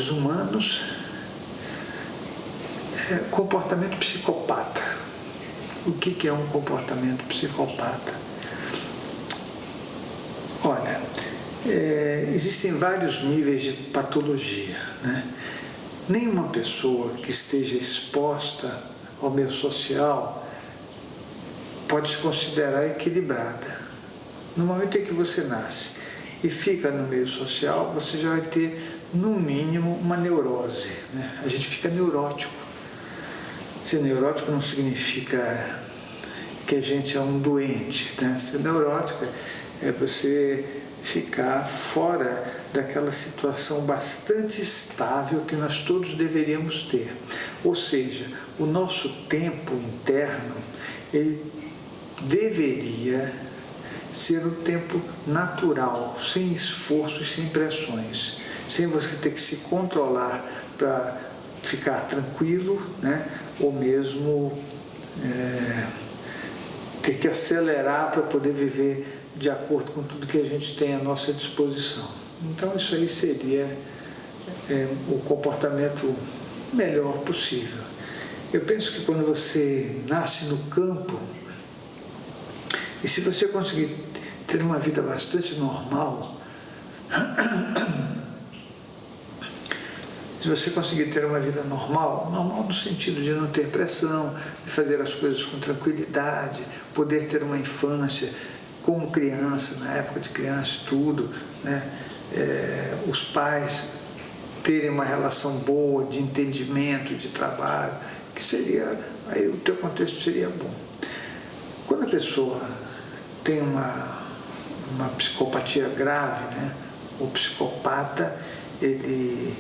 seres humanos, comportamento psicopata. O que é um comportamento psicopata? Olha, existem vários níveis de patologia, né? Nenhuma pessoa que esteja exposta ao meio social pode se considerar equilibrada. No momento em que você nasce e fica no meio social, você já vai ter, no mínimo, uma neurose, né? A gente fica neurótico. Ser neurótico não significa que a gente é um doente, né? Ser neurótico é você ficar fora daquela situação bastante estável que nós todos deveríamos ter. Ou seja, o nosso tempo interno, ele deveria ser um tempo natural, sem esforço e sem pressões, sem você ter que se controlar para ficar tranquilo, né? Ou mesmo ter que acelerar para poder viver de acordo com tudo que a gente tem à nossa disposição. Então isso aí seria o comportamento melhor possível. Eu penso que quando você nasce no campo, e se você conseguir ter uma vida bastante normal, se você conseguir ter uma vida normal no sentido de não ter pressão, de fazer as coisas com tranquilidade, poder ter uma infância como criança, na época de criança, tudo, né? Os pais terem uma relação boa de entendimento, de trabalho, que seria, aí o teu contexto seria bom. Quando a pessoa tem uma psicopatia grave, né? O psicopata, ele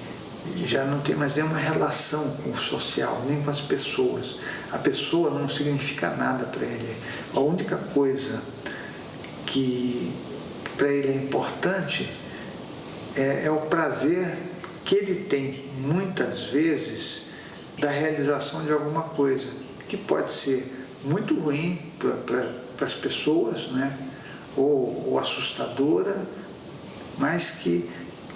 já não tem mais nenhuma relação com o social, nem com as pessoas. A pessoa não significa nada para ele. A única coisa que para ele é importante é o prazer que ele tem, muitas vezes, da realização de alguma coisa, que pode ser muito ruim para as pessoas, né? ou assustadora, mas que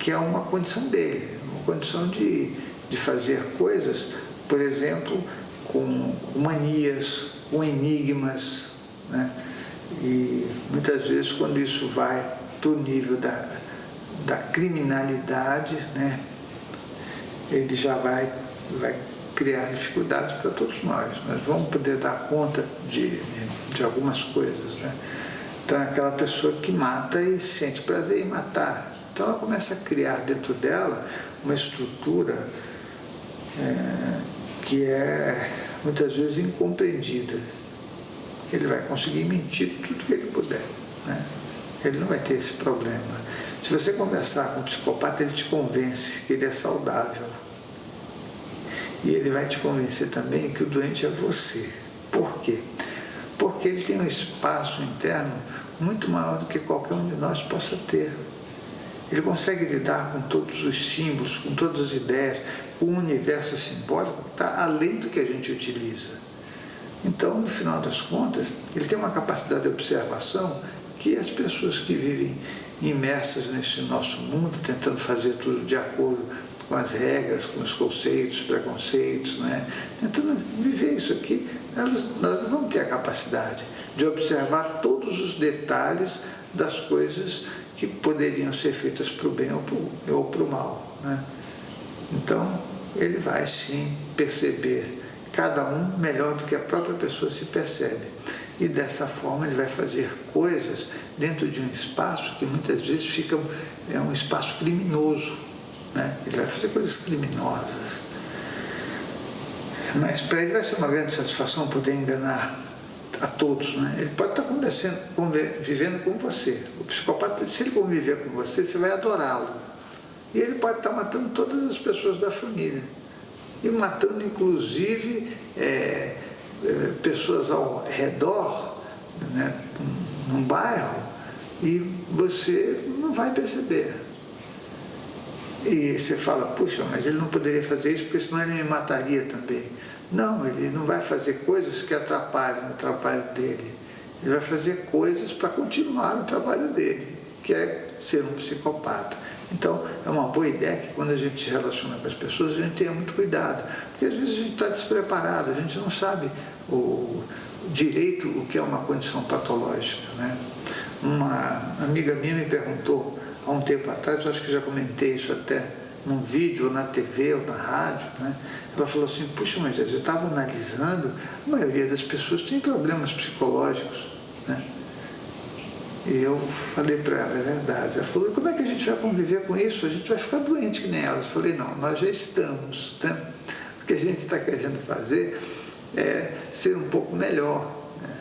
é uma condição dele, uma condição de fazer coisas, por exemplo, com manias, com enigmas, né? E muitas vezes, quando isso vai para o nível da criminalidade, né? Ele já vai criar dificuldades para todos nós. Nós vamos poder dar conta de algumas coisas, né? Então, é aquela pessoa que mata e sente prazer em matar. Então, ela começa a criar dentro dela uma estrutura que é, muitas vezes, incompreendida. Ele vai conseguir mentir tudo que ele puder, né? Ele não vai ter esse problema. Se você conversar com um psicopata, ele te convence que ele é saudável. E ele vai te convencer também que o doente é você. Por quê? Porque ele tem um espaço interno muito maior do que qualquer um de nós possa ter. Ele consegue lidar com todos os símbolos, com todas as ideias, com um universo simbólico que está além do que a gente utiliza. Então, no final das contas, ele tem uma capacidade de observação que as pessoas que vivem imersas nesse nosso mundo, tentando fazer tudo de acordo com as regras, com os conceitos, preconceitos, né? Tentando viver isso aqui, nós não vamos ter a capacidade de observar todos os detalhes das coisas que poderiam ser feitas para o bem ou para o mal, né? Então, ele vai sim perceber cada um melhor do que a própria pessoa se percebe. E dessa forma ele vai fazer coisas dentro de um espaço que muitas vezes fica um espaço criminoso, né? Ele vai fazer coisas criminosas. Mas para ele vai ser uma grande satisfação poder enganar a todos, né? Ele pode estar vivendo com você. O psicopata, se ele conviver com você, você vai adorá-lo. E ele pode estar matando todas as pessoas da família. E matando, inclusive, pessoas ao redor, né, num bairro, e você não vai perceber. E você fala, puxa, mas ele não poderia fazer isso, porque senão ele me mataria também. Não, ele não vai fazer coisas que atrapalhem o trabalho dele. Ele vai fazer coisas para continuar o trabalho dele, que é ser um psicopata. Então, é uma boa ideia que quando a gente se relaciona com as pessoas, a gente tenha muito cuidado, porque às vezes a gente está despreparado, a gente não sabe direito o que é uma condição patológica, né? Uma amiga minha me perguntou, há um tempo atrás, eu acho que já comentei isso até num vídeo, ou na TV, ou na rádio, né? Ela falou assim, puxa, mas eu estava analisando, a maioria das pessoas tem problemas psicológicos, né? E eu falei para ela, é verdade. Ela falou, como é que a gente vai conviver com isso? A gente vai ficar doente que nem elas. Eu falei, não, nós já estamos, né? O que a gente está querendo fazer é ser um pouco melhor, né?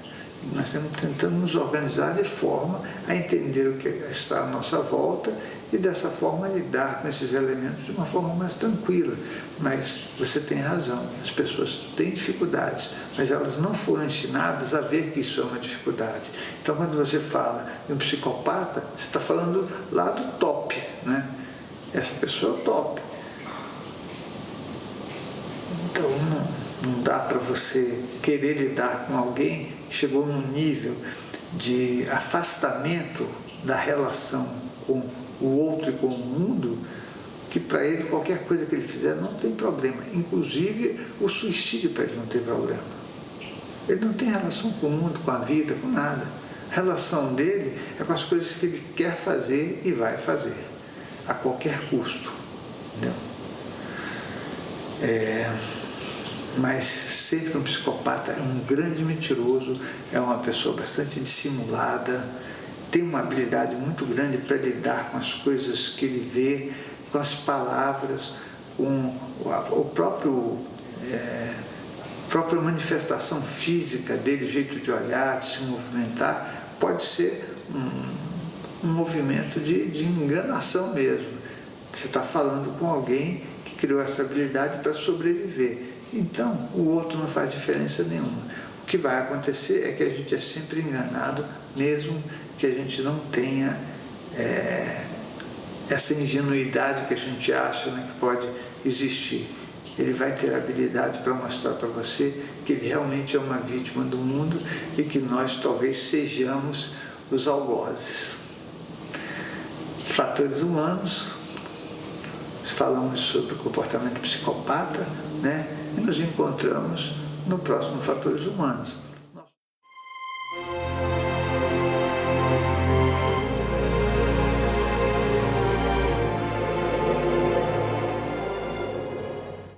Nós estamos tentando nos organizar de forma a entender o que está à nossa volta e dessa forma lidar com esses elementos de uma forma mais tranquila. Mas você tem razão, as pessoas têm dificuldades, mas elas não foram ensinadas a ver que isso é uma dificuldade. Então, quando você fala de um psicopata, você está falando lá do top, né? Essa pessoa é o top. Então, não dá para você querer lidar com alguém que chegou num nível de afastamento da relação com o outro e com o mundo, que para ele qualquer coisa que ele fizer não tem problema. Inclusive o suicídio para ele não tem problema. Ele não tem relação com o mundo, com a vida, com nada. A relação dele é com as coisas que ele quer fazer e vai fazer, a qualquer custo. Entendeu? Mas sempre um psicopata é um grande mentiroso, é uma pessoa bastante dissimulada, tem uma habilidade muito grande para lidar com as coisas que ele vê, com as palavras, com o própria manifestação física dele, o jeito de olhar, de se movimentar, pode ser um movimento de enganação mesmo. Você está falando com alguém que criou essa habilidade para sobreviver. Então, o outro não faz diferença nenhuma. O que vai acontecer é que a gente é sempre enganado, mesmo que a gente não tenha essa ingenuidade que a gente acha, né, que pode existir. Ele vai ter habilidade para mostrar para você que ele realmente é uma vítima do mundo e que nós talvez sejamos os algozes. Fatores humanos, falamos sobre o comportamento psicopata, né? E nos encontramos no próximo Fatores Humanos.